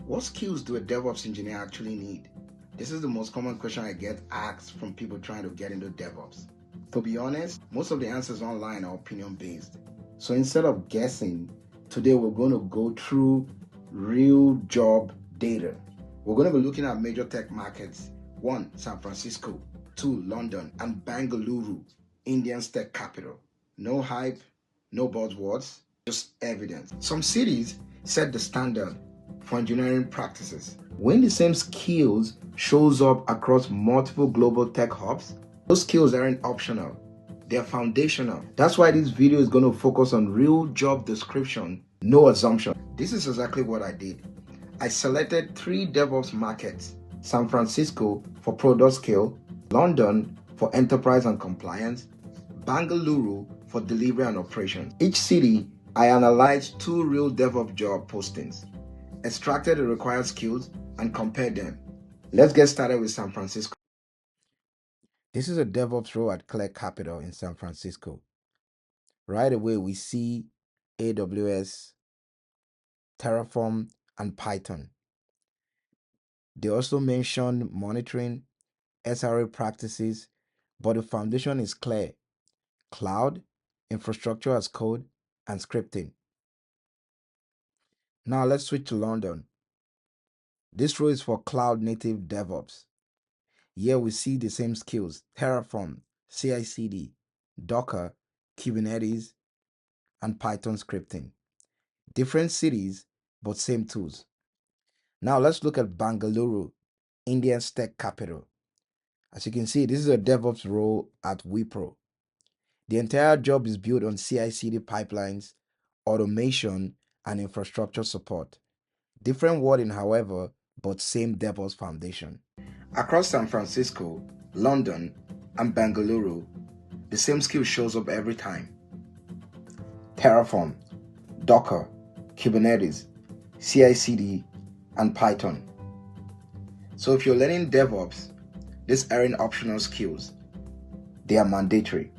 What skills do a DevOps engineer actually need? This is the most common question I get asked from people trying to get into DevOps. To be honest, most of the answers online are opinion-based. So instead of guessing, today we're going to go through real job data. We're going to be looking at major tech markets. 1, San Francisco. 2, London. And Bengaluru, India's tech capital. No hype, no buzzwords, just evidence. Some cities set the standard for engineering practices. When the same skills shows up across multiple global tech hubs, those skills aren't optional, they're foundational. That's why this video is going to focus on real job description, no assumption. This is exactly what I did. I selected 3 DevOps markets: San Francisco for product scale, London for enterprise and compliance, Bengaluru for delivery and operations. Each city, I analyzed 2 real DevOps job postings, extracted the required skills, and compared them. Let's get started with San Francisco. This is a DevOps role at Clear Capital in San Francisco. Right away, we see AWS, Terraform, and Python. They also mention monitoring, SRE practices, but the foundation is clear: cloud, infrastructure as code, and scripting. Now let's switch to London. This role is for cloud native DevOps. Here we see the same skills: Terraform, CI/CD, Docker, Kubernetes, and Python scripting. Different cities, but same tools. Now let's look at Bengaluru, India's tech capital. As you can see, this is a DevOps role at Wipro. The entire job is built on CI/CD pipelines, automation, and infrastructure support. Different wording, however, but same DevOps foundation. Across San Francisco, London, and Bengaluru, the same skill shows up every time: Terraform, Docker, Kubernetes, CI/CD, and Python. So if you're learning DevOps, these aren't optional skills, they are mandatory.